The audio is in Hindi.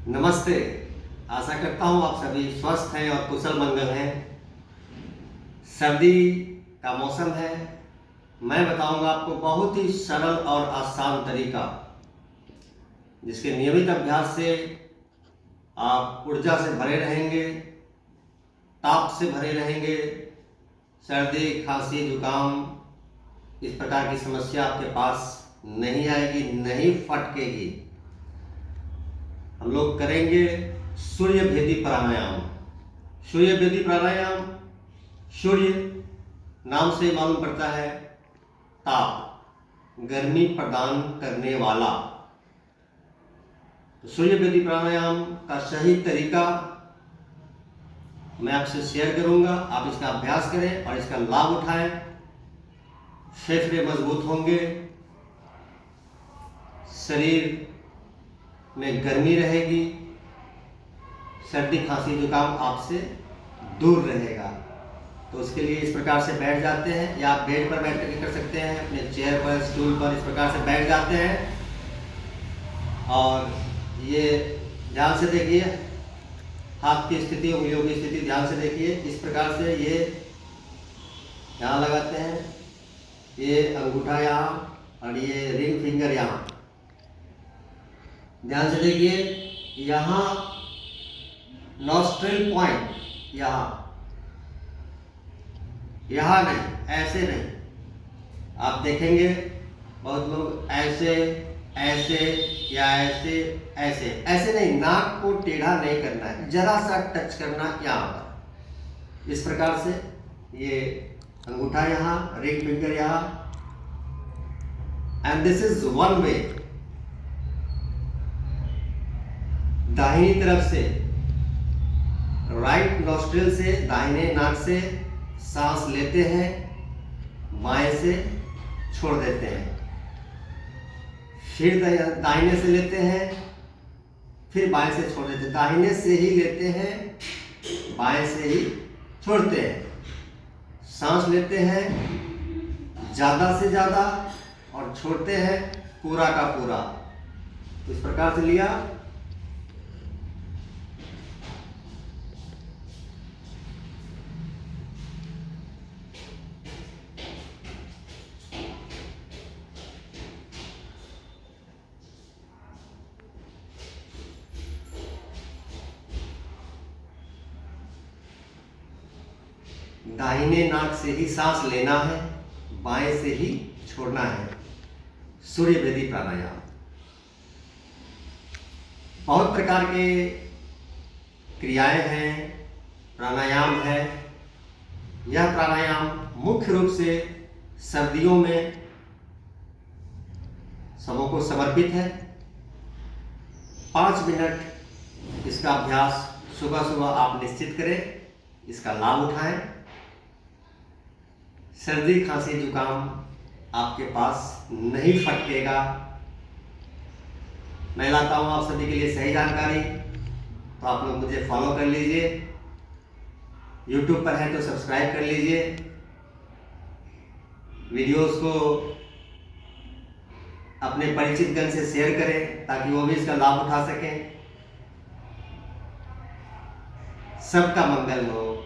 नमस्ते। आशा करता हूँ आप सभी स्वस्थ हैं और कुशल मंगल हैं। सर्दी का मौसम है। मैं बताऊंगा आपको बहुत ही सरल और आसान तरीका, जिसके नियमित अभ्यास से आप ऊर्जा से भरे रहेंगे, ताप से भरे रहेंगे। सर्दी, खांसी, जुकाम इस प्रकार की समस्या आपके पास नहीं आएगी, नहीं फटकेगी। हम लोग करेंगे सूर्य भेदी प्राणायाम। सूर्य भेदी प्राणायाम, सूर्य नाम से मालूम पड़ता है ताप, गर्मी प्रदान करने वाला। तो सूर्य भेदी प्राणायाम का सही तरीका मैं आपसे शेयर करूंगा। आप इसका अभ्यास करें और इसका लाभ उठाएं। फेफड़े मजबूत होंगे, शरीर में गर्मी रहेगी, सर्दी, खांसी, जुकाम आपसे दूर रहेगा। तो उसके लिए इस प्रकार से बैठ जाते हैं, या आप बेड पर बैठ करके कर सकते हैं, अपने चेयर पर, स्टूल पर इस प्रकार से बैठ जाते हैं। और ये ध्यान से देखिए, हाथ की स्थिति, उंगलियों की स्थिति ध्यान से देखिए। इस प्रकार से ये यहाँ लगाते हैं, ये अंगूठा यहाँ और ये रिंग फिंगर यहाँ। ध्यान से देखिए, यहाँ नॉस्ट्रिल पॉइंट यहाँ नहीं, ऐसे नहीं। आप देखेंगे बहुत लोग ऐसे ऐसे या ऐसे ऐसे ऐसे नहीं, नाक को टेढ़ा नहीं करना है, जरा सा टच करना यहाँ पर। इस प्रकार से ये अंगूठा यहाँ, रिंग फिंगर यहाँ। And this is one way. दाहिनी तरफ से, राइट नॉस्ट्रिल से, दाहिने नाक से सांस लेते हैं, बाएं से छोड़ देते हैं। फिर दाहिने से लेते हैं, फिर बाएं से छोड़ देते हैं। दाहिने से ही लेते हैं, बाएं से ही छोड़ते हैं। सांस लेते हैं ज़्यादा से ज़्यादा और छोड़ते हैं पूरा का पूरा। इस प्रकार से लिया। दाहिने नाक से ही सांस लेना है, बाएं से ही छोड़ना है। सूर्य भेदी प्राणायाम। बहुत प्रकार के क्रियाएं हैं, प्राणायाम है। यह प्राणायाम मुख्य रूप से सर्दियों में सबों को समर्पित है। 5 मिनट इसका अभ्यास सुबह सुबह आप निश्चित करें, इसका लाभ उठाएं। सर्दी, खांसी, जुकाम आपके पास नहीं फटकेगा। मैं लाता हूँ आप सभी के लिए सही जानकारी, तो आप लोग मुझे फॉलो कर लीजिए। YouTube पर है तो सब्सक्राइब कर लीजिए। वीडियोस को अपने परिचित जन से शेयर करें, ताकि वो भी इसका लाभ उठा सकें। सबका मंगल हो।